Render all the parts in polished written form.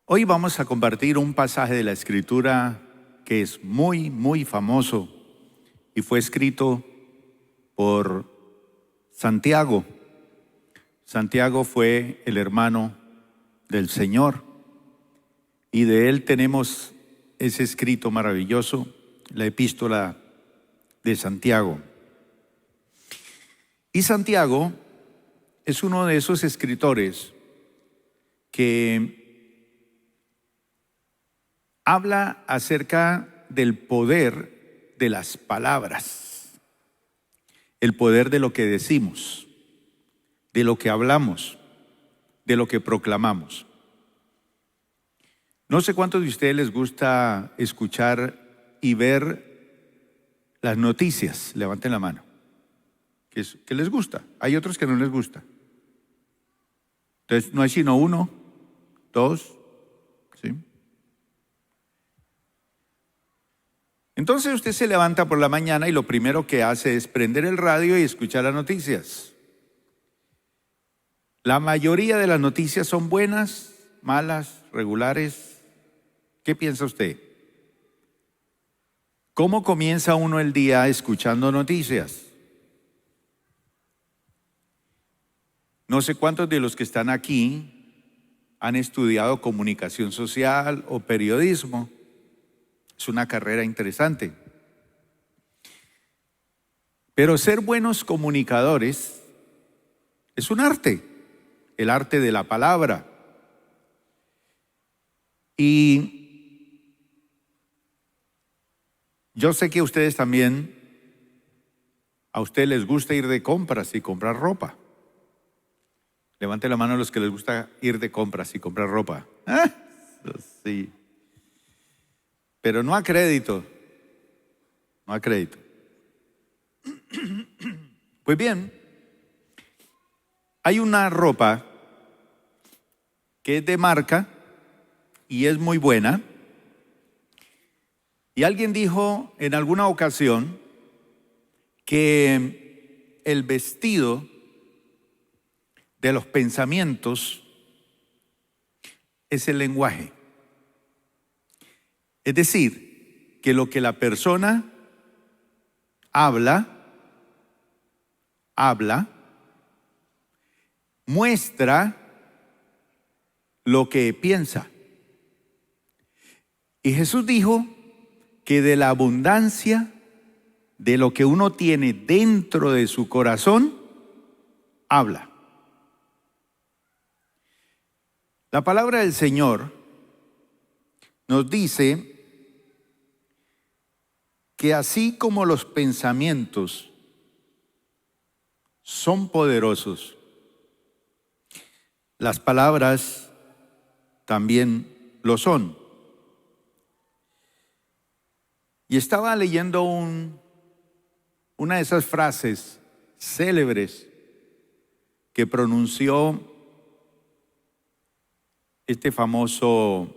Hoy vamos a compartir un pasaje de la Escritura que es muy famoso y fue escrito por Santiago. Santiago fue el hermano del Señor y de él tenemos ese escrito maravilloso, la epístola de Santiago. Y Santiago es uno de esos escritores que habla acerca del poder de las palabras, el poder de lo que decimos, de lo que hablamos, de lo que proclamamos. No sé cuántos de ustedes les gusta escuchar y ver las noticias. Levanten la mano. ¿Qué les gusta? Hay otros que no les gusta. Entonces no hay sino uno, dos, ¿sí? Entonces usted se levanta por la mañana y lo primero que hace es prender el radio y escuchar las noticias. La mayoría de las noticias son buenas, malas, regulares. ¿Qué piensa usted? ¿Cómo comienza uno el día escuchando noticias? No sé cuántos de los que están aquí han estudiado comunicación social o periodismo. Es una carrera interesante. Pero ser buenos comunicadores es un arte, el arte de la palabra. Y yo sé que ustedes también, a ustedes les gusta ir de compras y comprar ropa. Levante la mano a los que les gusta ir de compras y comprar ropa. Sí. Pero no a crédito. No a crédito. Pues bien, hay una ropa que es de marca y es muy buena. Y alguien dijo en alguna ocasión que el vestido de los pensamientos es el lenguaje. Es decir, que lo que la persona habla, muestra lo que piensa. Y Jesús dijo que de la abundancia de lo que uno tiene dentro de su corazón, habla. La palabra del Señor nos dice que así como los pensamientos son poderosos, las palabras también lo son. Y estaba leyendo una de esas frases célebres que pronunció este famoso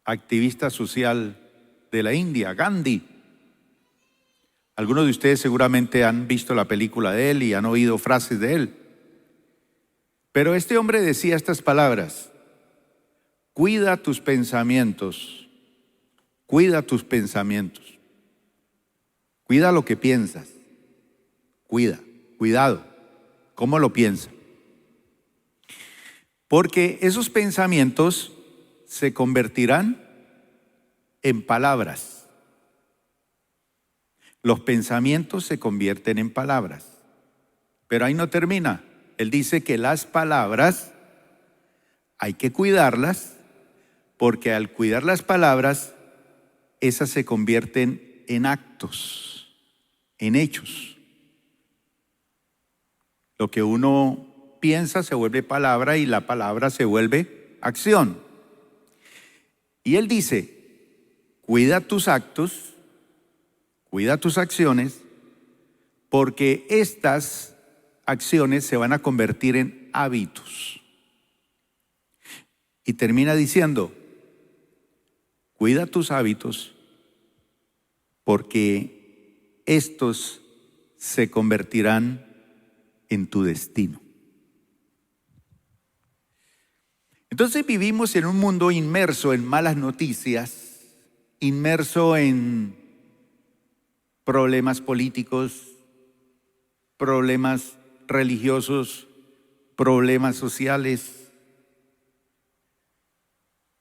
activista social de la India, Gandhi. Algunos de ustedes seguramente han visto la película de él y han oído frases de él. Pero este hombre decía estas palabras: cuida tus pensamientos, cuida tus pensamientos, cuida lo que piensas, cuidado, ¿cómo lo piensas? Porque esos pensamientos se convertirán en palabras. Los pensamientos se convierten en palabras. Pero ahí no termina. Él dice que las palabras hay que cuidarlas, porque al cuidar las palabras, esas se convierten en actos, en hechos. Lo que uno piensa se vuelve palabra y la palabra se vuelve acción. Y él dice: cuida tus actos, cuida tus acciones, porque estas acciones se van a convertir en hábitos. Y termina diciendo: cuida tus hábitos, porque estos se convertirán en tu destino. Entonces vivimos en un mundo inmerso en malas noticias, inmerso en problemas políticos, problemas religiosos, problemas sociales.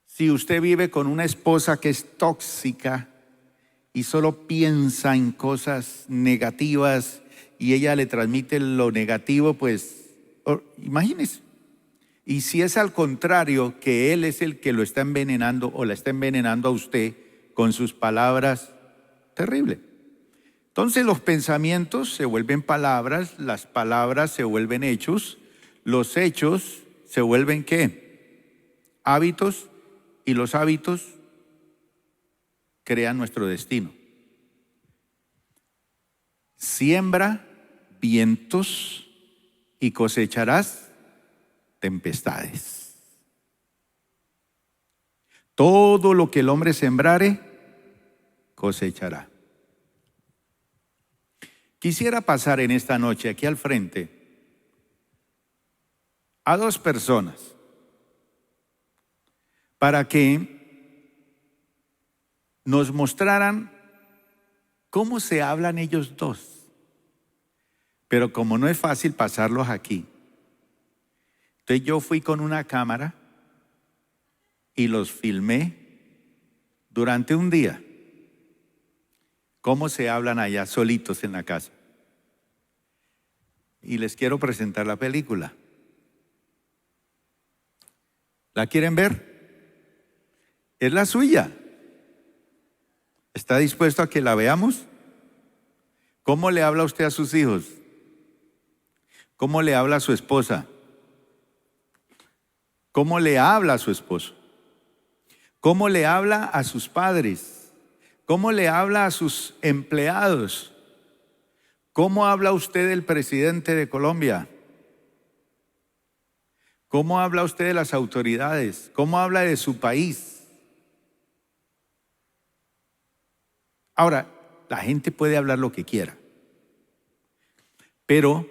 Si usted vive con una esposa que es tóxica y solo piensa en cosas negativas y ella le transmite lo negativo, pues imagínese. Y si es al contrario, que él es el que lo está envenenando o la está envenenando a usted con sus palabras, terrible. Entonces los pensamientos se vuelven palabras, las palabras se vuelven hechos, los hechos se vuelven ¿qué? Hábitos, y los hábitos crean nuestro destino. Siembra vientos y cosecharás tempestades. Todo lo que el hombre sembrare, cosechará. Quisiera pasar en esta noche aquí al frente a dos personas para que nos mostraran cómo se hablan ellos dos. Pero como no es fácil pasarlos aquí, entonces yo fui con una cámara y los filmé durante un día. Cómo se hablan allá solitos en la casa. Y les quiero presentar la película. ¿La quieren ver? Es la suya. ¿Está dispuesto a que la veamos? ¿Cómo le habla usted a sus hijos? ¿Cómo le habla a su esposa? ¿Cómo le habla a su esposo? ¿Cómo le habla a sus padres? ¿Cómo le habla a sus empleados? ¿Cómo habla usted del presidente de Colombia? ¿Cómo habla usted de las autoridades? ¿Cómo habla de su país? Ahora, la gente puede hablar lo que quiera, pero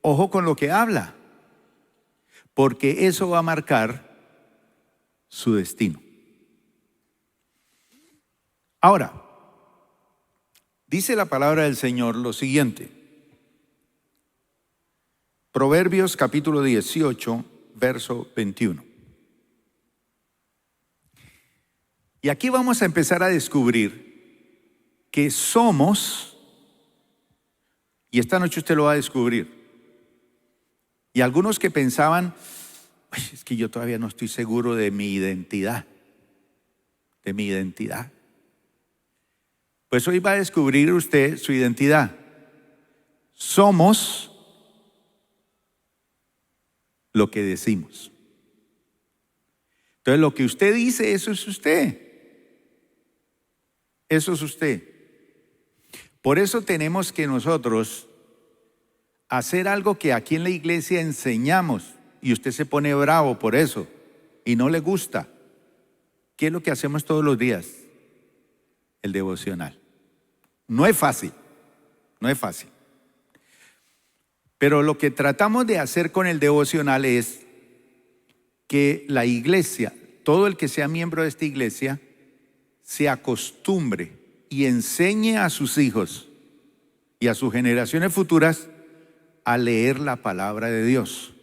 ojo con lo que habla, porque eso va a marcar su destino. Ahora, dice la palabra del Señor lo siguiente. Proverbios capítulo 18, verso 21. Y aquí vamos a empezar a descubrir que somos, y esta noche usted lo va a descubrir. Y algunos que pensaban, es que yo todavía no estoy seguro de mi identidad, Pues hoy va a descubrir usted su identidad. Somos lo que decimos. Entonces lo que usted dice, eso es usted. Eso es usted. Por eso tenemos que nosotros hacer algo que aquí en la iglesia enseñamos, y usted se pone bravo por eso y no le gusta. ¿Qué es lo que hacemos todos los días? El devocional. No es fácil, no es fácil. Pero lo que tratamos de hacer con el devocional es que la iglesia, todo el que sea miembro de esta iglesia, se acostumbre y enseñe a sus hijos y a sus generaciones futuras a leer la palabra de Dios.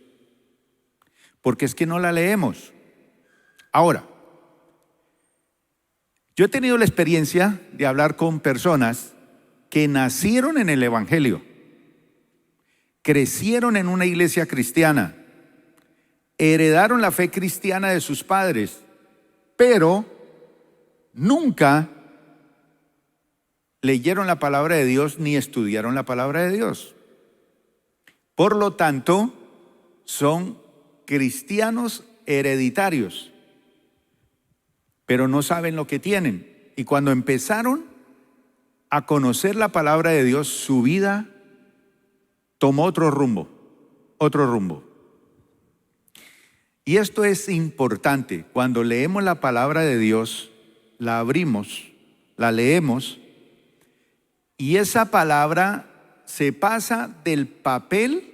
Porque es que no la leemos. Ahora, yo he tenido la experiencia de hablar con personas que nacieron en el Evangelio, crecieron en una iglesia cristiana, heredaron la fe cristiana de sus padres, pero nunca leyeron la palabra de Dios ni estudiaron la palabra de Dios. Por lo tanto, son cristianos hereditarios, pero no saben lo que tienen. Y cuando empezaron a conocer la palabra de Dios, su vida tomó otro rumbo. Y esto es importante. Cuando leemos la palabra de Dios, la abrimos, la leemos, y esa palabra se pasa del papel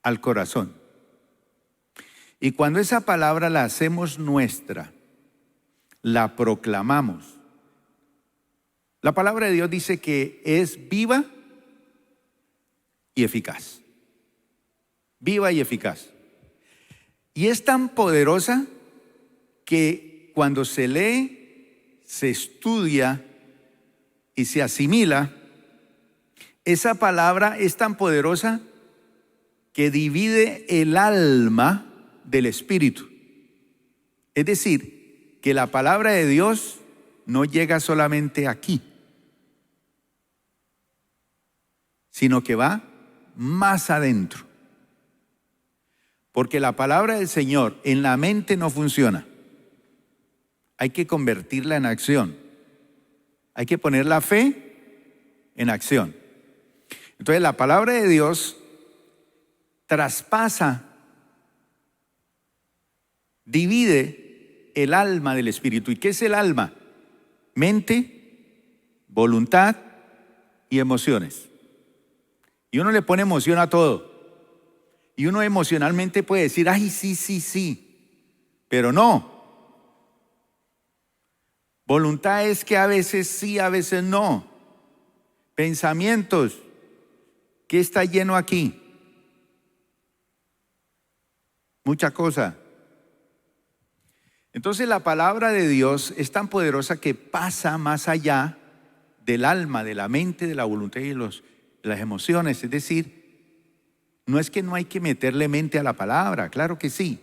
al corazón. Y cuando esa palabra la hacemos nuestra, la proclamamos. La palabra de Dios dice que es viva y eficaz. Viva y eficaz. Y es tan poderosa que cuando se lee, se estudia y se asimila, esa palabra es tan poderosa que divide el alma del espíritu. Es decir, que la palabra de Dios no llega solamente aquí, sino que va más adentro. Porque la palabra del Señor en la mente no funciona. Hay que convertirla en acción. Hay que poner la fe en acción. Entonces la palabra de Dios traspasa, divide el alma del espíritu. ¿Y qué es el alma? Mente, voluntad y emociones. Y uno le pone emoción a todo. Y uno emocionalmente puede decir, ay, sí, sí, sí, pero no. Voluntad es que a veces sí, a veces no. Pensamientos, ¿qué está lleno aquí? Mucha cosa. Entonces la palabra de Dios es tan poderosa que pasa más allá del alma, de la mente, de la voluntad y de las emociones. Es decir, no es que no hay que meterle mente a la palabra, claro que sí,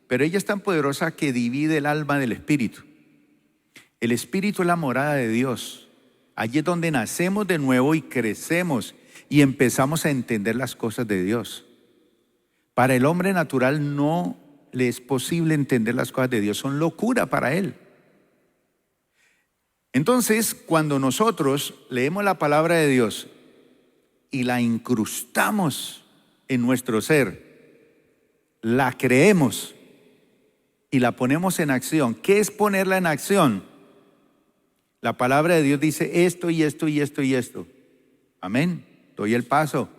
pero ella es tan poderosa que divide el alma del espíritu. El espíritu es la morada de Dios. Allí es donde nacemos de nuevo y crecemos y empezamos a entender las cosas de Dios. Para el hombre natural no le es posible entender las cosas de Dios, son locura para él. Entonces, cuando nosotros leemos la palabra de Dios y la incrustamos en nuestro ser, la creemos y la ponemos en acción. ¿Qué es ponerla en acción? La palabra de Dios dice esto y esto y esto y esto. Amén. Doy el paso.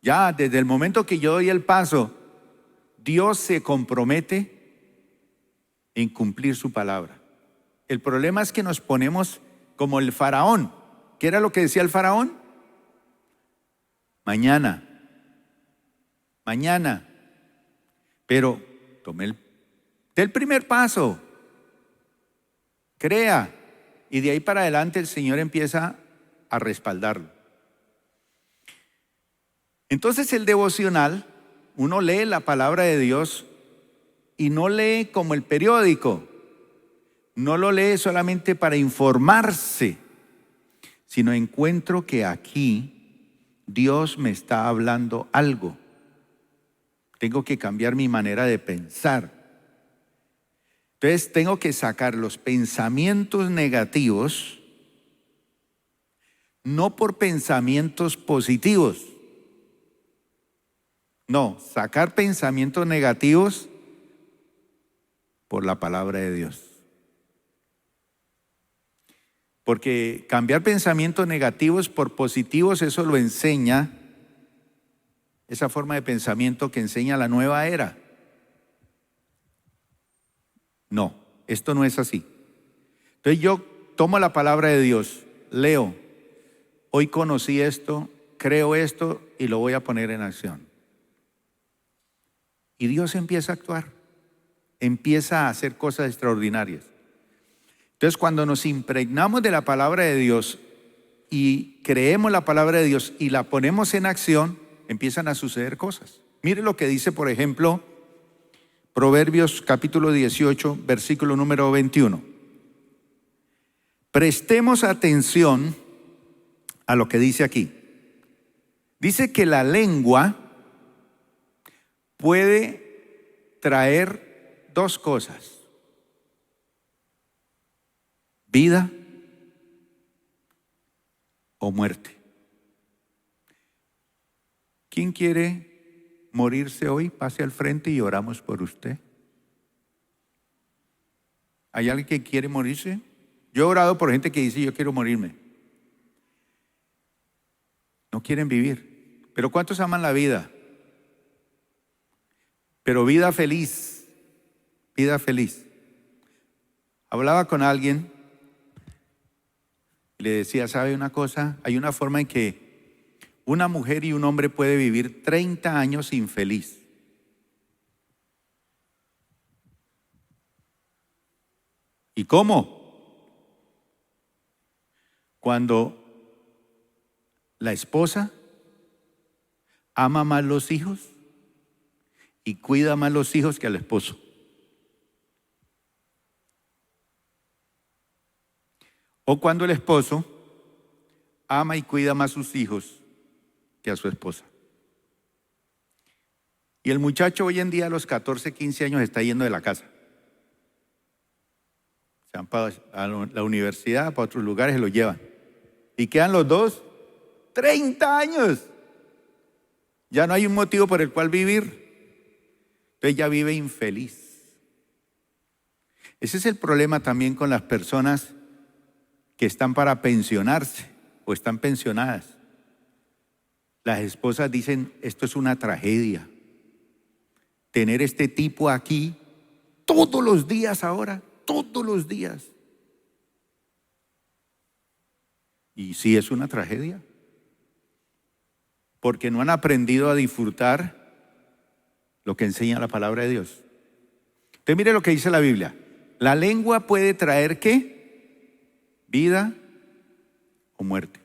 Ya desde el momento que yo doy el paso, Dios se compromete en cumplir su palabra. El problema es que nos ponemos como el faraón. ¿Qué era lo que decía el faraón? Mañana. Pero tome el primer paso. Crea. Y de ahí para adelante el Señor empieza a respaldarlo. Entonces el devocional, uno lee la palabra de Dios y no lee como el periódico. No lo lee solamente para informarse, sino encuentro que aquí Dios me está hablando algo. Tengo que cambiar mi manera de pensar. Entonces tengo que sacar los pensamientos negativos, no por pensamientos positivos. No, sacar pensamientos negativos por la palabra de Dios. Porque cambiar pensamientos negativos por positivos, eso lo enseña, esa forma de pensamiento que enseña la nueva era. No, esto no es así. Entonces yo tomo la palabra de Dios, leo, hoy conocí esto, creo esto y lo voy a poner en acción. Y Dios empieza a actuar, empieza a hacer cosas extraordinarias. Entonces cuando nos impregnamos de la palabra de Dios y creemos la palabra de Dios y la ponemos en acción, empiezan a suceder cosas. Mire lo que dice, por ejemplo, Proverbios capítulo 18, versículo número 21. Prestemos atención a lo que dice aquí. Dice que la lengua puede traer dos cosas: vida o muerte. ¿Quién quiere morirse hoy? Pase al frente y oramos por usted. ¿Hay alguien que quiere morirse? Yo he orado por gente que dice: yo quiero morirme. No quieren vivir. Pero ¿cuántos aman la vida? Pero vida feliz, vida feliz. Hablaba con alguien y le decía, ¿sabe una cosa? Hay una forma en que una mujer y un hombre puede vivir 30 años infeliz. ¿Y cómo? Cuando la esposa ama más los hijos y cuida más los hijos que al esposo. O cuando el esposo ama y cuida más a sus hijos que a su esposa. Y el muchacho hoy en día a los 14, 15 años está yendo de la casa. Se van para la universidad, para otros lugares, se lo llevan. Y quedan los dos 30 años. Ya no hay un motivo por el cual vivir. Entonces ya vive infeliz. Ese es el problema también con las personas que están para pensionarse o están pensionadas. Las esposas dicen, esto es una tragedia. Tener este tipo aquí todos los días ahora, todos los días. Y sí es una tragedia. Porque no han aprendido a disfrutar lo que enseña la palabra de Dios. Entonces mire lo que dice la Biblia. La lengua puede traer ¿qué? Vida o muerte.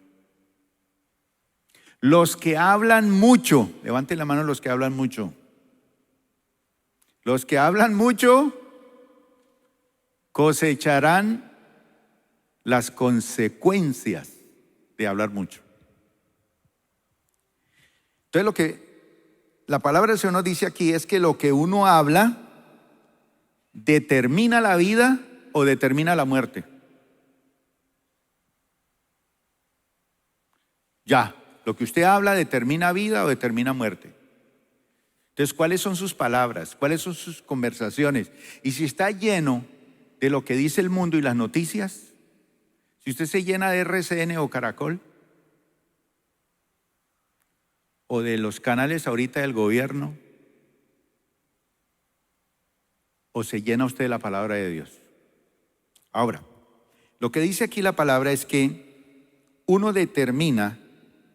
Los que hablan mucho, levanten la mano los que hablan mucho. Los que hablan mucho cosecharán las consecuencias de hablar mucho. Entonces lo que la palabra del Señor nos dice aquí es que lo que uno habla determina la vida o determina la muerte. Ya, lo que usted habla determina vida o determina muerte. Entonces, ¿cuáles son sus palabras? ¿Cuáles son sus conversaciones? Y si está lleno de lo que dice el mundo y las noticias, si usted se llena de RCN o Caracol, o de los canales ahorita del gobierno, o se llena usted de la palabra de Dios. Ahora, lo que dice aquí la palabra es que uno determina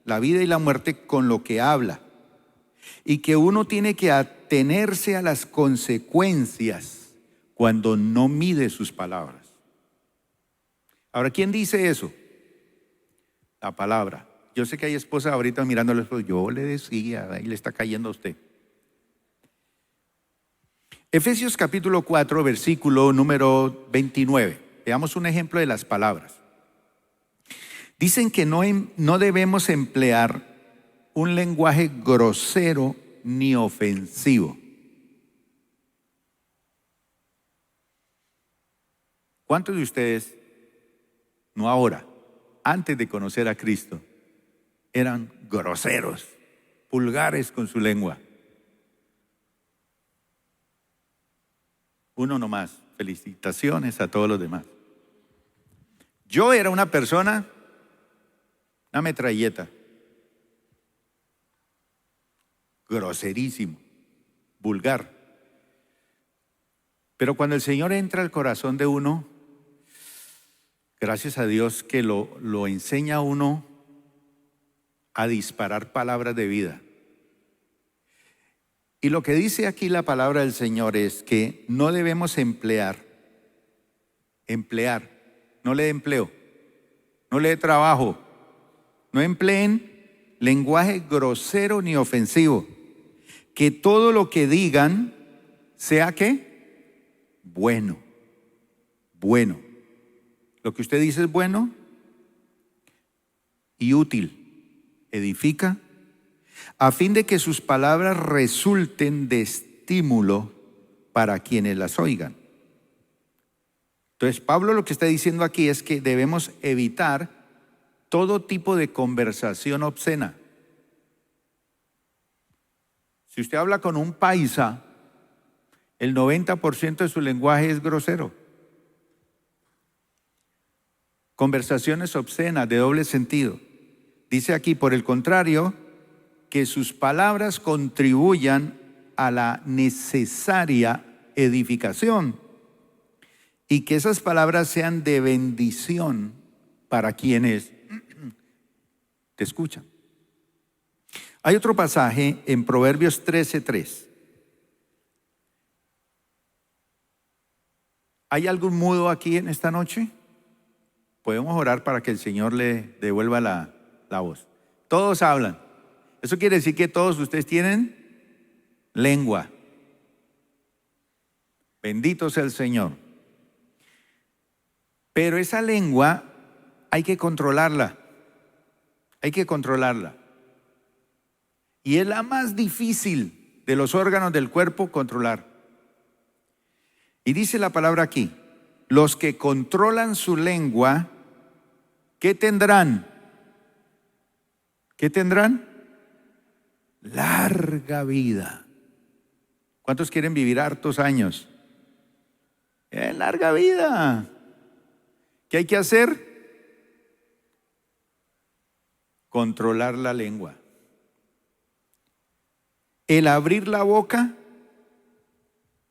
la vida y la muerte con lo que habla y que uno tiene que atenerse a las consecuencias cuando no mide sus palabras. Ahora, ¿quién dice eso? La palabra. Yo sé que hay esposas ahorita mirándole, yo le decía, ahí le está cayendo a usted. Efesios capítulo 4, versículo número 29. Veamos un ejemplo de las palabras. Dicen que no debemos emplear un lenguaje grosero ni ofensivo. ¿Cuántos de ustedes, no ahora, antes de conocer a Cristo, eran groseros, vulgares con su lengua? Uno nomás. Felicitaciones a todos los demás. Yo era una persona, una metralleta, groserísimo, vulgar. Pero cuando el Señor entra al corazón de uno, gracias a Dios que lo enseña a uno a disparar palabras de vida. Y lo que dice aquí la palabra del Señor es que no debemos emplear, no le dé empleo, no le dé trabajo, no empleen lenguaje grosero ni ofensivo. Que todo lo que digan sea ¿qué? Bueno. Lo que usted dice es bueno y útil, edifica, a fin de que sus palabras resulten de estímulo para quienes las oigan. Entonces, Pablo lo que está diciendo aquí es que debemos evitar todo tipo de conversación obscena. Si usted habla con un paisa, el 90% de su lenguaje es grosero. Conversaciones obscenas de doble sentido. Dice aquí, por el contrario, que sus palabras contribuyan a la necesaria edificación y que esas palabras sean de bendición para quienes te escuchan. Hay otro pasaje en Proverbios 13:3. ¿Hay algún mudo aquí en esta noche? Podemos orar para que el Señor le devuelva la voz. Todos hablan. Eso quiere decir que todos ustedes tienen lengua. Bendito sea el Señor. Pero esa lengua hay que controlarla. Hay que controlarla. Y es la más difícil de los órganos del cuerpo controlar. Y dice la palabra aquí, los que controlan su lengua, ¿qué tendrán? ¿Qué tendrán? Larga vida. ¿Cuántos quieren vivir hartos años? Larga vida. ¿Qué hay que hacer? Controlar la lengua. El abrir la boca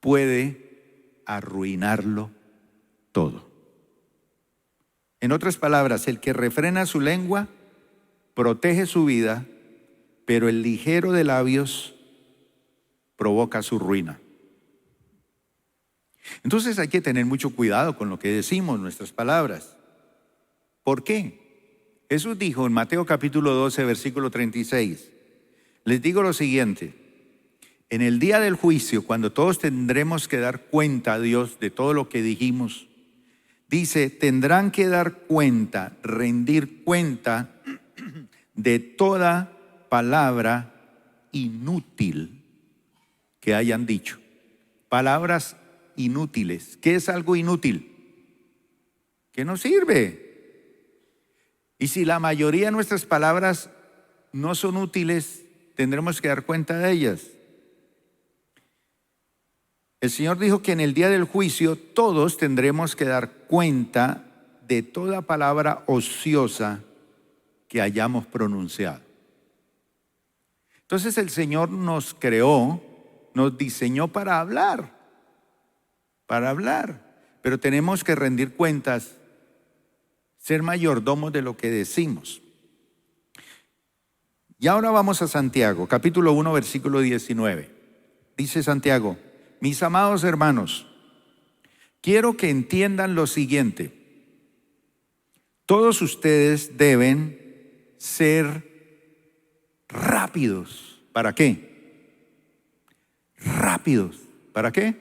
puede arruinarlo todo. En otras palabras, el que refrena su lengua protege su vida, pero el ligero de labios provoca su ruina. Entonces hay que tener mucho cuidado con lo que decimos, nuestras palabras. ¿Por qué? Jesús dijo en Mateo capítulo 12, versículo 36, les digo lo siguiente, en el día del juicio, cuando todos tendremos que dar cuenta a Dios de todo lo que dijimos, dice, tendrán que dar cuenta, rendir cuenta de toda palabra inútil que hayan dicho. Palabras inútiles. ¿Qué es algo inútil? Que no sirve. Y si la mayoría de nuestras palabras no son útiles, tendremos que dar cuenta de ellas. El Señor dijo que en el día del juicio todos tendremos que dar cuenta de toda palabra ociosa que hayamos pronunciado. Entonces el Señor nos creó, nos diseñó para hablar, pero tenemos que rendir cuentas, ser mayordomos de lo que decimos. Y ahora vamos a Santiago, capítulo 1, versículo 19. Dice Santiago, mis amados hermanos, quiero que entiendan lo siguiente. Todos ustedes deben ser rápidos. ¿Para qué? Rápidos. ¿Para qué?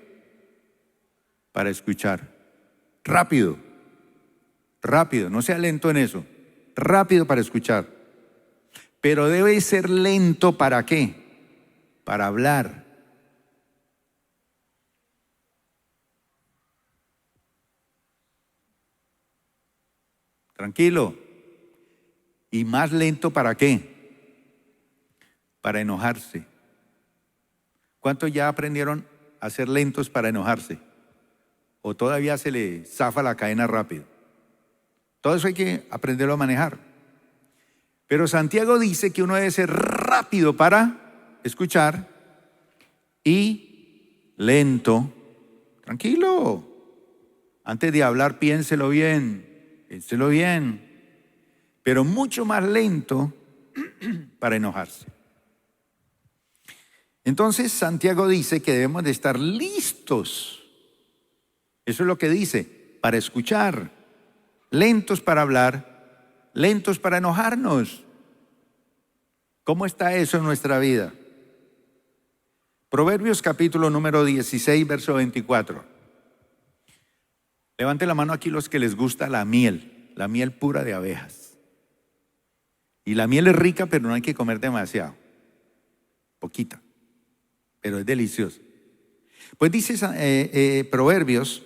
Para escuchar. Rápido. Rápido. No sea lento en eso. Rápido para escuchar. Pero debe ser lento ¿para qué? Para hablar. Tranquilo. ¿Y más lento para qué? Para enojarse. ¿Cuántos ya aprendieron a ser lentos para enojarse? ¿O todavía se le zafa la cadena rápido? Todo eso hay que aprenderlo a manejar. Pero Santiago dice que uno debe ser rápido para escuchar y lento. Tranquilo. Antes de hablar, piénselo bien. Piénselo bien, pero mucho más lento para enojarse. Entonces Santiago dice que debemos de estar listos. Eso es lo que dice, para escuchar, lentos para hablar, lentos para enojarnos. ¿Cómo está eso en nuestra vida? Proverbios capítulo número 16, verso 24. Levante la mano aquí los que les gusta la miel pura de abejas. Y la miel es rica, pero no hay que comer demasiado. Poquita, pero es deliciosa. Pues dice Proverbios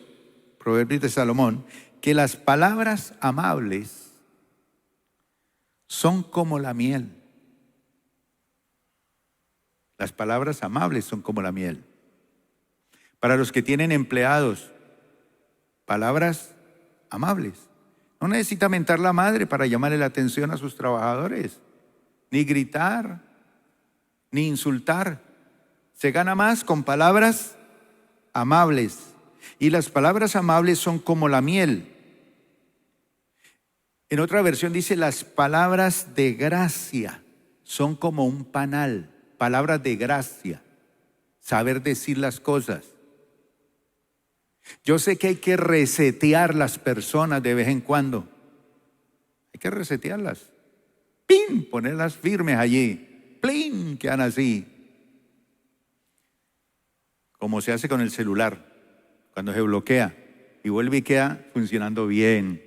de Salomón, que las palabras amables son como la miel. Las palabras amables son como la miel. Para los que tienen empleados, palabras amables. No necesita mentar la madre para llamarle la atención a sus trabajadores, ni gritar, ni insultar. Se gana más con palabras amables. Y las palabras amables son como la miel. En otra versión dice, las palabras de gracia son como un panal. Palabras de gracia. Saber decir las cosas. Yo sé que hay que resetear las personas de vez en cuando. Hay que resetearlas. ¡Pin! Ponerlas firmes allí. ¡Plin! Quedan así. Como se hace con el celular. Cuando se bloquea y vuelve y queda funcionando bien.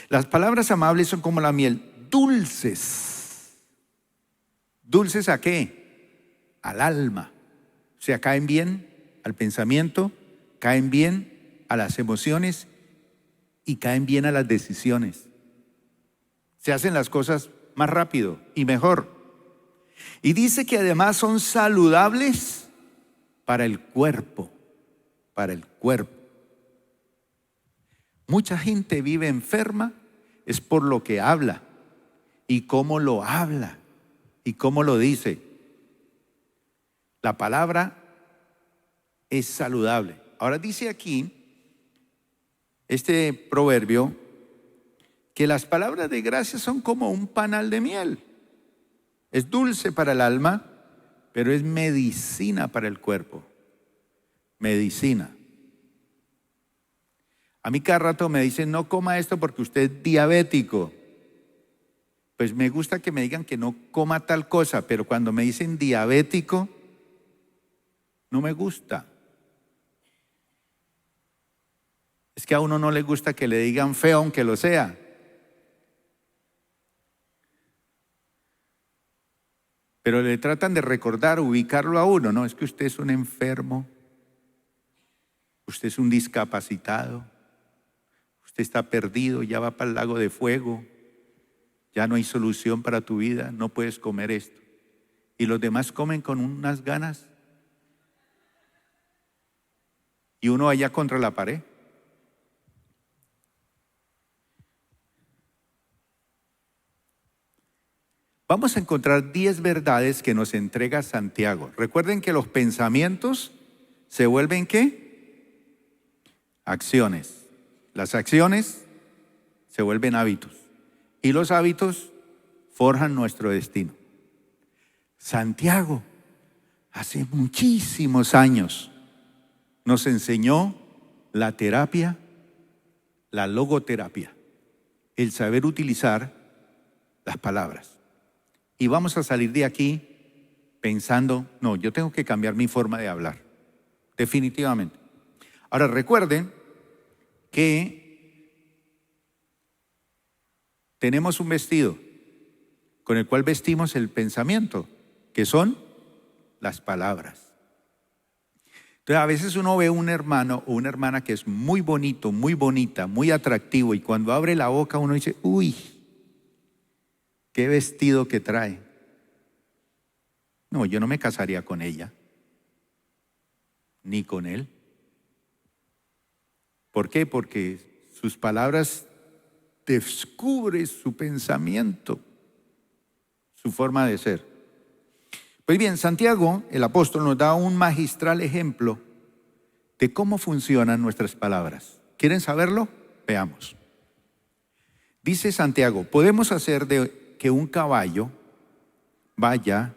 Las palabras amables son como la miel, dulces. ¿Dulces a qué? Al alma. O sea, caen bien al pensamiento, caen bien a las emociones y caen bien a las decisiones. Se hacen las cosas más rápido y mejor. Y dice que además son saludables para el cuerpo. Para el cuerpo. Mucha gente vive enferma es por lo que habla y cómo lo habla y cómo lo dice. La palabra es saludable. Ahora dice aquí este proverbio que las palabras de gracia son como un panal de miel. Es dulce para el alma, pero es medicina para el cuerpo. Medicina. A mí cada rato me dicen, no coma esto porque usted es diabético. Pues me gusta que me digan que no coma tal cosa, pero cuando me dicen diabético, no me gusta. Es que a uno no le gusta que le digan feo aunque lo sea. Pero le tratan de recordar, ubicarlo a uno. No, es que usted es un enfermo. Usted es un discapacitado. Usted está perdido, ya va para el lago de fuego. Ya no hay solución para tu vida, no puedes comer esto. Y los demás comen con unas ganas. Y uno allá contra la pared. Vamos a encontrar 10 verdades que nos entrega Santiago. Recuerden que los pensamientos se vuelven ¿qué? Acciones. Las acciones se vuelven hábitos. Y los hábitos forjan nuestro destino. Santiago, hace muchísimos años, nos enseñó la terapia, la logoterapia, el saber utilizar las palabras. Y vamos a salir de aquí pensando, no, yo tengo que cambiar mi forma de hablar, definitivamente. Ahora recuerden que tenemos un vestido con el cual vestimos el pensamiento, que son las palabras. Entonces a veces uno ve un hermano o una hermana que es muy bonito, muy bonita, muy atractivo, y cuando abre la boca uno dice, uy, qué vestido que trae. No, yo no me casaría con ella, ni con él. ¿Por qué? Porque sus palabras descubren su pensamiento, su forma de ser. Pues bien, Santiago, el apóstol, nos da un magistral ejemplo de cómo funcionan nuestras palabras. ¿Quieren saberlo? Veamos. Dice Santiago, podemos hacer de que un caballo vaya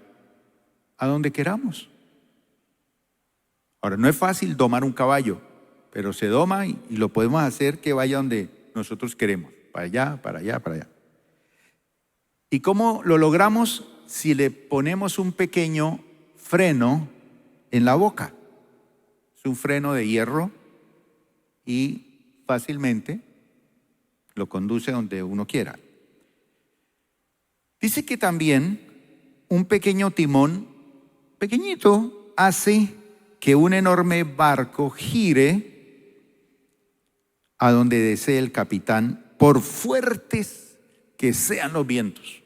a donde queramos. Ahora, no es fácil domar un caballo, pero se doma y lo podemos hacer que vaya donde nosotros queremos, para allá, para allá, para allá. ¿Y cómo lo logramos? Si le ponemos un pequeño freno en la boca. Es un freno de hierro y fácilmente lo conduce donde uno quiera. Dice que también un pequeño timón, pequeñito, hace que un enorme barco gire a donde desee el capitán, por fuertes que sean los vientos.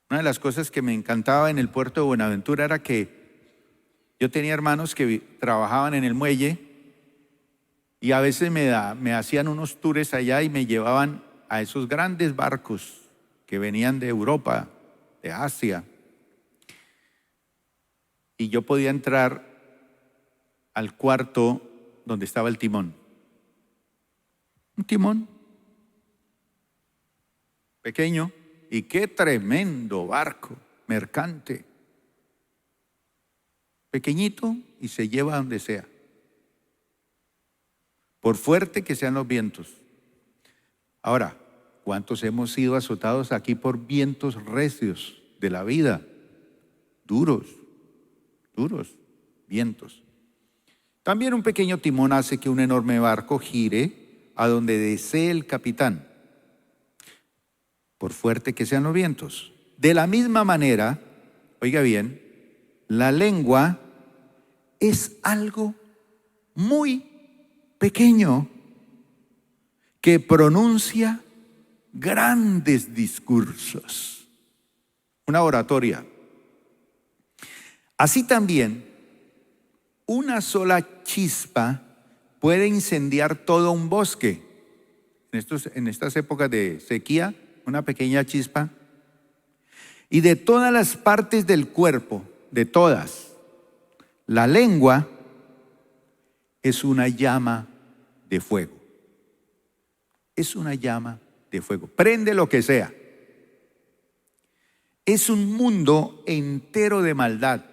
Una de las cosas que me encantaba en el puerto de Buenaventura era que yo tenía hermanos que trabajaban en el muelle y a veces me hacían unos tours allá y me llevaban a esos grandes barcos que venían de Europa, de Asia. y yo podía entrar al cuarto donde estaba el timón. Un timón pequeño, y qué tremendo barco mercante. Pequeñito y se lleva a donde sea, por fuerte que sean los vientos. Ahora, ¿cuántos hemos sido azotados aquí por vientos recios de la vida? Duros vientos. También un pequeño timón hace que un enorme barco gire a donde desee el capitán, por fuerte que sean los vientos. De la misma manera, oiga bien, la lengua es algo muy pequeño que pronuncia grandes discursos. Una oratoria. Así también, una sola chispa puede incendiar todo un bosque. En estas épocas de sequía, una pequeña chispa. Y de todas las partes del cuerpo, de todas, la lengua es una llama de fuego. Es una llama de fuego. Prende lo que sea. Es un mundo entero de maldad.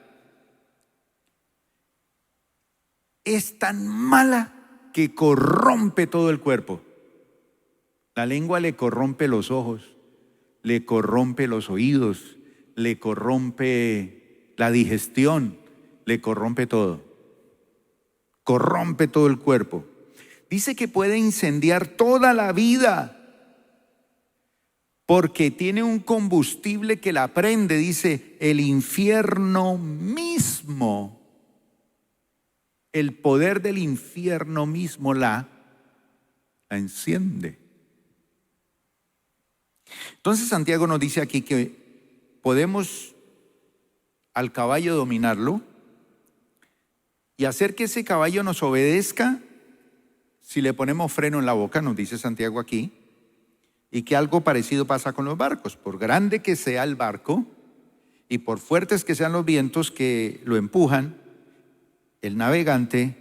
Es tan mala que corrompe todo el cuerpo. La lengua le corrompe los ojos, le corrompe los oídos, le corrompe la digestión, le corrompe todo. Corrompe todo el cuerpo. Dice que puede incendiar toda la vida porque tiene un combustible que la prende. Dice, el infierno mismo, el poder del infierno mismo la enciende. Entonces Santiago nos dice aquí que podemos al caballo dominarlo y hacer que ese caballo nos obedezca si le ponemos freno en la boca, nos dice Santiago aquí, y que algo parecido pasa con los barcos. Por grande que sea el barco y por fuertes que sean los vientos que lo empujan, el navegante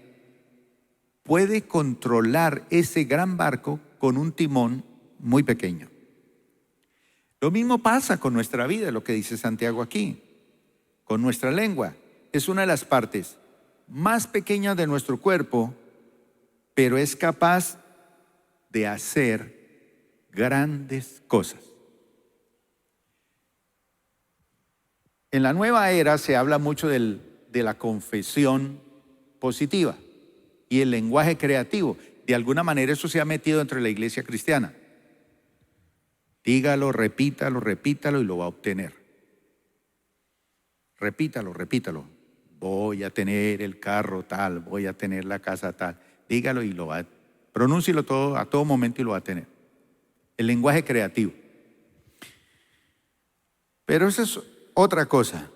puede controlar ese gran barco con un timón muy pequeño. Lo mismo pasa con nuestra vida, lo que dice Santiago aquí, con nuestra lengua. Es una de las partes más pequeñas de nuestro cuerpo, pero es capaz de hacer grandes cosas. En la nueva era se habla mucho de la confesión positiva y el lenguaje creativo. De alguna manera eso se ha metido dentro de la iglesia cristiana. Dígalo, repítalo y lo va a obtener. Repítalo. Voy a tener el carro tal, voy a tener la casa tal. Dígalo y lo va a tener. Pronúncielo todo a todo momento y lo va a tener. El lenguaje creativo. Pero eso es otra cosa.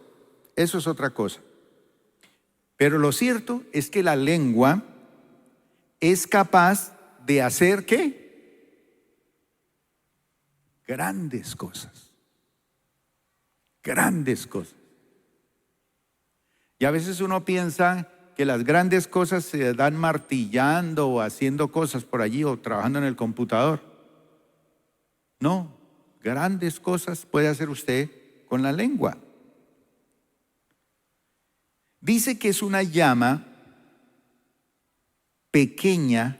Pero lo cierto es que la lengua es capaz de hacer ¿qué? Grandes cosas. Y a veces uno piensa que las grandes cosas se dan martillando o haciendo cosas por allí o trabajando en el computador. No, grandes cosas puede hacer usted con la lengua. Dice que es una llama pequeña,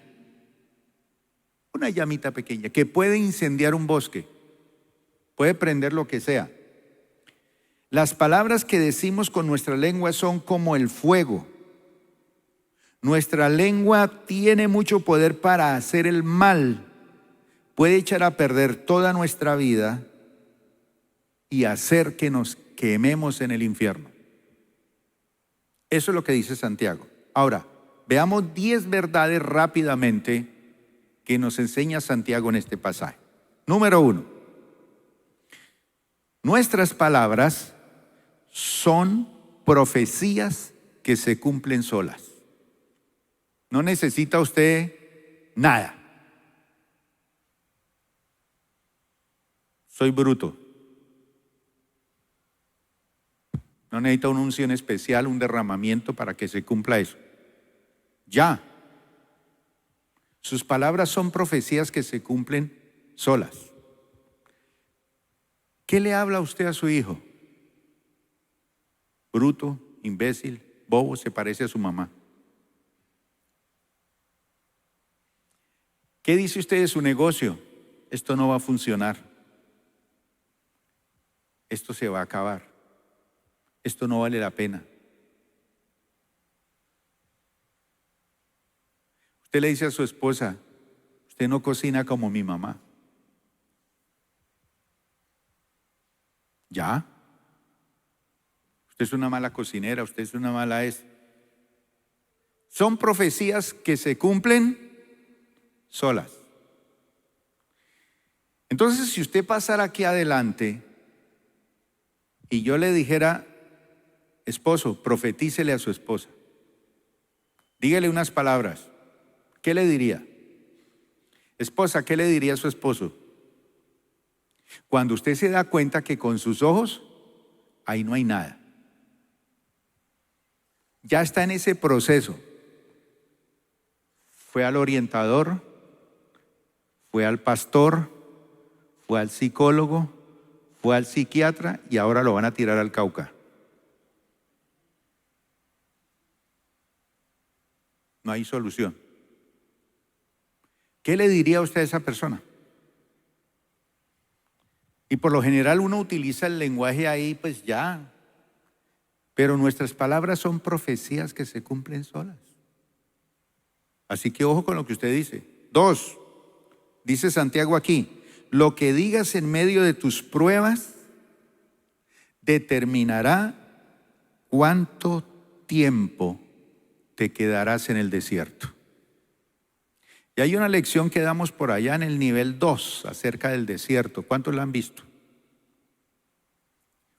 una llamita pequeña, que puede incendiar un bosque, puede prender lo que sea. Las palabras que decimos con nuestra lengua son como el fuego. Nuestra lengua tiene mucho poder para hacer el mal. Puede echar a perder toda nuestra vida y hacer que nos quememos en el infierno. Eso es lo que dice Santiago. Ahora, veamos 10 verdades rápidamente que nos enseña Santiago en este pasaje. Número 1. Nuestras palabras son profecías que se cumplen solas. No necesita usted nada. Soy bruto. No necesita una unción especial, un derramamiento para que se cumpla eso. Ya. Sus palabras son profecías que se cumplen solas. ¿Qué le habla usted a su hijo? Bruto, imbécil, bobo, se parece a su mamá. ¿Qué dice usted de su negocio? Esto no va a funcionar. Esto se va a acabar. Esto no vale la pena. Usted le dice a su esposa, usted no cocina como mi mamá. ¿Ya? Usted es una mala cocinera, usted es una mala Son profecías que se cumplen solas. Entonces, si usted pasara aquí adelante y yo le dijera, esposo, profetícele a su esposa, dígale unas palabras, ¿qué le diría? Esposa, ¿qué le diría a su esposo? Cuando usted se da cuenta que con sus ojos, ahí no hay nada. Ya está en ese proceso. Fue al orientador, fue al pastor, fue al psicólogo, fue al psiquiatra y ahora lo van a tirar al Cauca. No hay solución. ¿Qué le diría usted a esa persona? Y por lo general uno utiliza el lenguaje ahí, pues ya. Pero nuestras palabras son profecías que se cumplen solas. Así que ojo con lo que usted dice. 2, dice Santiago aquí, lo que digas en medio de tus pruebas determinará cuánto tiempo te quedarás en el desierto. Y hay una lección que damos por allá en el nivel 2 acerca del desierto. ¿Cuántos la han visto?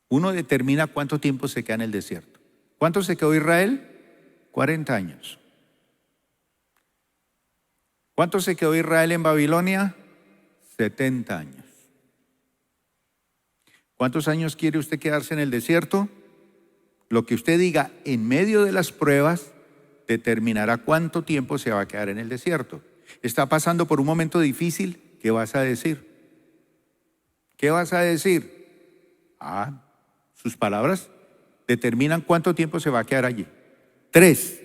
Uno determina cuánto tiempo se queda en el desierto. ¿Cuánto se quedó Israel? 40 años. ¿Cuánto se quedó Israel en Babilonia? 70 años. ¿Cuántos años quiere usted quedarse en el desierto? Lo que usted diga en medio de las pruebas determinará cuánto tiempo se va a quedar en el desierto. ¿Está pasando por un momento difícil? ¿Qué vas a decir? ¿Qué vas a decir? Sus palabras determinan cuánto tiempo se va a quedar allí. 3,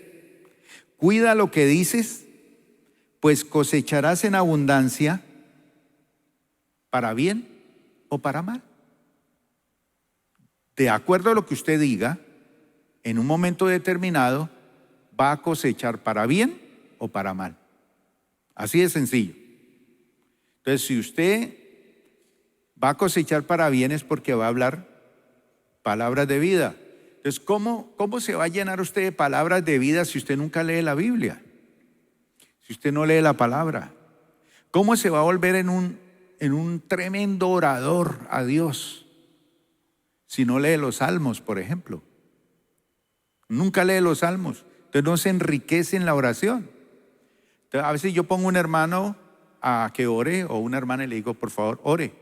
cuida lo que dices, pues cosecharás en abundancia, para bien o para mal. De acuerdo a lo que usted diga, en un momento determinado, va a cosechar para bien o para mal. Así de sencillo. Entonces, si usted va a cosechar para bien es porque va a hablar palabras de vida. Entonces, ¿cómo se va a llenar usted de palabras de vida si usted nunca lee la Biblia? Si usted no lee la palabra. ¿Cómo se va a volver en un tremendo orador a Dios si no lee los salmos, por ejemplo? Nunca lee los salmos. Entonces no se enriquece en la oración. Entonces, a veces yo pongo un hermano a que ore o una hermana y le digo, por favor, ore.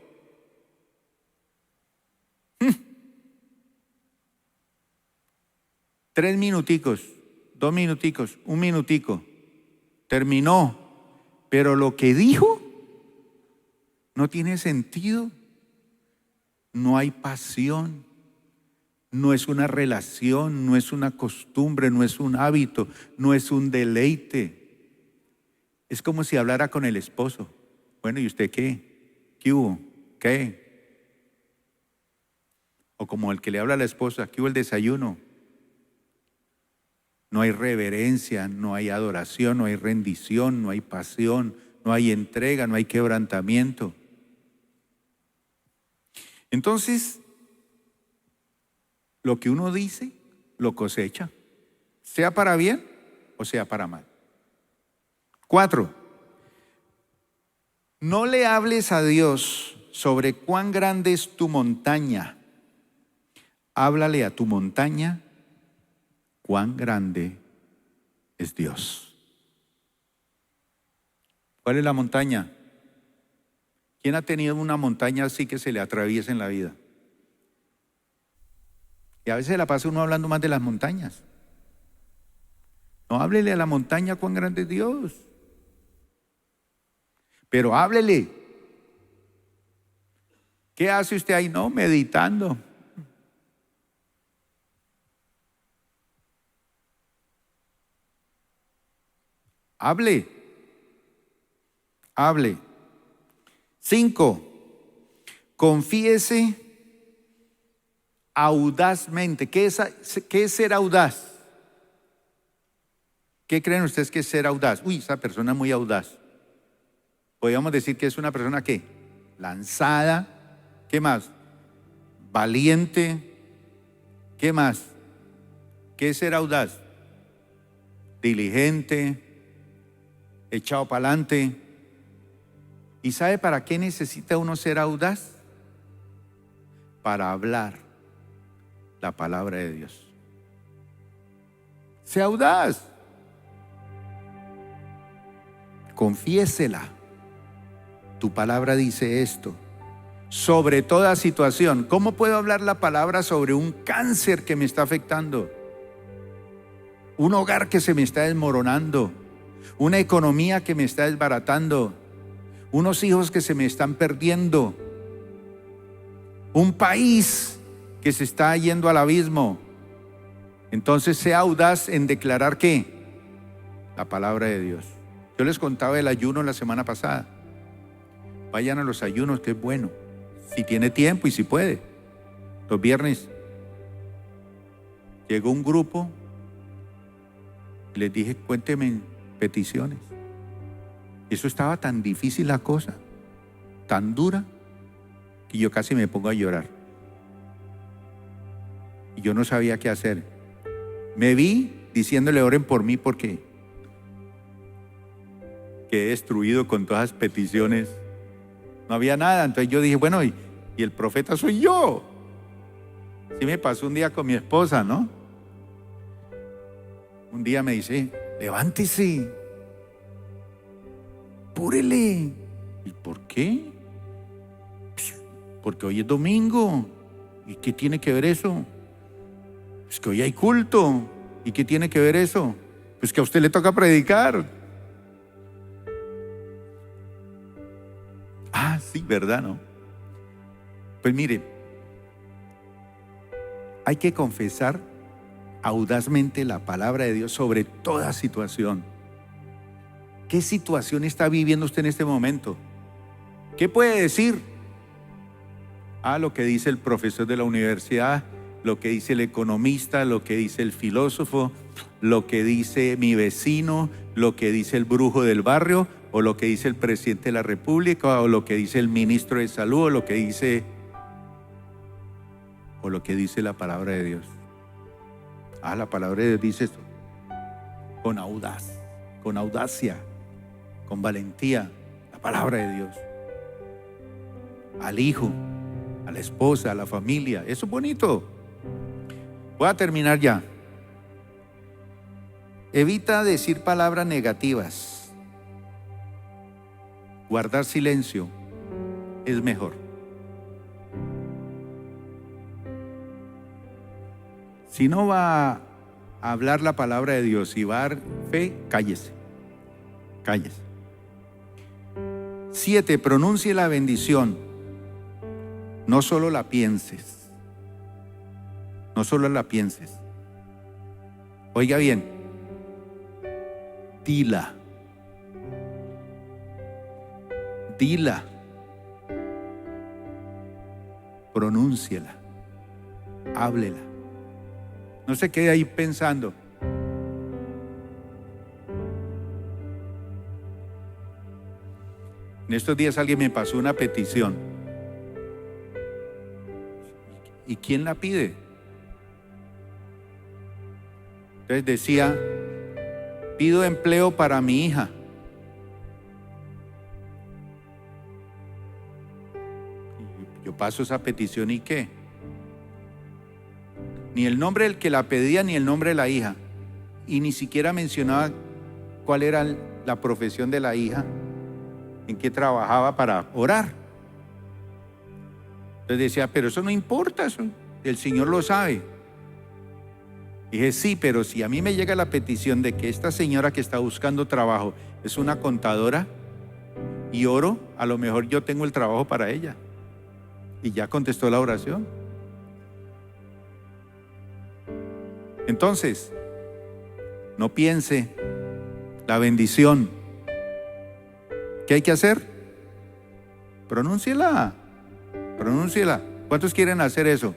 3 minuticos, 2 minuticos, 1 minutico. Terminó. Pero lo que dijo no tiene sentido. No hay pasión. No es una relación, no es una costumbre, no es un hábito, no es un deleite. Es como si hablara con el esposo. Bueno, ¿y usted qué? ¿Qué hubo? ¿Qué? O como el que le habla a la esposa, ¿qué hubo el desayuno? No hay reverencia, no hay adoración, no hay rendición, no hay pasión, no hay entrega, no hay quebrantamiento. Entonces, lo que uno dice, lo cosecha, sea para bien o sea para mal. 4, no le hables a Dios sobre cuán grande es tu montaña. Háblale a tu montaña cuán grande es Dios. ¿Cuál es la montaña? ¿Quién ha tenido una montaña así que se le atraviesa en la vida? Y a veces la pasa uno hablando más de las montañas. No háblele a la montaña cuán grande es Dios. Pero háblele. ¿Qué hace usted ahí? No, meditando. Hable. Hable. 5. Confíese audazmente. ¿Qué es ser audaz? ¿Qué creen ustedes que es ser audaz? Uy, esa persona es muy audaz. Podríamos decir que es una persona ¿qué? Lanzada. ¿Qué más? Valiente. ¿Qué más? ¿Qué es ser audaz? Diligente, echado para adelante. ¿Y sabe para qué necesita uno ser audaz? Para hablar la palabra de Dios. Sea audaz. Confiésela. Tu palabra dice esto. Sobre toda situación. ¿Cómo puedo hablar la palabra sobre un cáncer que me está afectando? Un hogar que se me está desmoronando. Una economía que me está desbaratando. Unos hijos que se me están perdiendo. Un país que se está yendo al abismo. Entonces sea audaz en declarar ¿qué? La palabra de Dios. Yo les contaba el ayuno la semana pasada. Vayan a los ayunos, que es bueno. Si tiene tiempo y si puede. Los viernes llegó un grupo y les dije, cuéntenme peticiones. Eso estaba tan difícil la cosa, tan dura, que yo casi me pongo a llorar. Y yo no sabía qué hacer. Me vi diciéndole oren por mí porque quedé destruido con todas las peticiones. No había nada. Entonces yo dije, bueno, y el profeta soy yo. Sí me pasó un día con mi esposa, ¿no? Un día me dice, levántese, púrele. ¿Y por qué? Porque hoy es domingo. ¿Y qué tiene que ver eso? Es que hoy hay culto. ¿Y qué tiene que ver eso? Pues que a usted le toca predicar. Ah, sí, ¿verdad, no? Pues mire, hay que confesar audazmente la palabra de Dios sobre toda situación. ¿Qué situación está viviendo usted en este momento? ¿Qué puede decir? Ah, lo que dice el profesor de la universidad, lo que dice el economista, lo que dice el filósofo, lo que dice mi vecino, lo que dice el brujo del barrio, o lo que dice el presidente de la República, o lo que dice el ministro de Salud, o lo que dice la palabra de Dios. Ah, la palabra de Dios dice esto. Con audacia, con valentía, la palabra de Dios. Al hijo, a la esposa, a la familia. Eso es bonito. Voy a terminar ya. Evita decir palabras negativas. Guardar silencio es mejor. Si no va a hablar la palabra de Dios y va a dar fe, cállese. Cállese. 7. Pronuncie la bendición. No solo la pienses. No solo la pienses. Oiga bien. Dila. Dila. Pronúnciela. Háblela. No se quede ahí pensando. En estos días alguien me pasó una petición. ¿Y quién la pide? Entonces decía, pido empleo para mi hija. Yo paso esa petición y ¿qué? Ni el nombre del que la pedía, ni el nombre de la hija. Y ni siquiera mencionaba cuál era la profesión de la hija, en qué trabajaba para orar. Entonces decía, pero eso no importa, eso el Señor lo sabe. Dije, sí, pero si a mí me llega la petición de que esta señora que está buscando trabajo es una contadora y oro, a lo mejor yo tengo el trabajo para ella. Y ya contestó la oración. Entonces, no piense la bendición. ¿Qué hay que hacer? Pronúnciela. Pronúnciela. ¿Cuántos quieren hacer eso?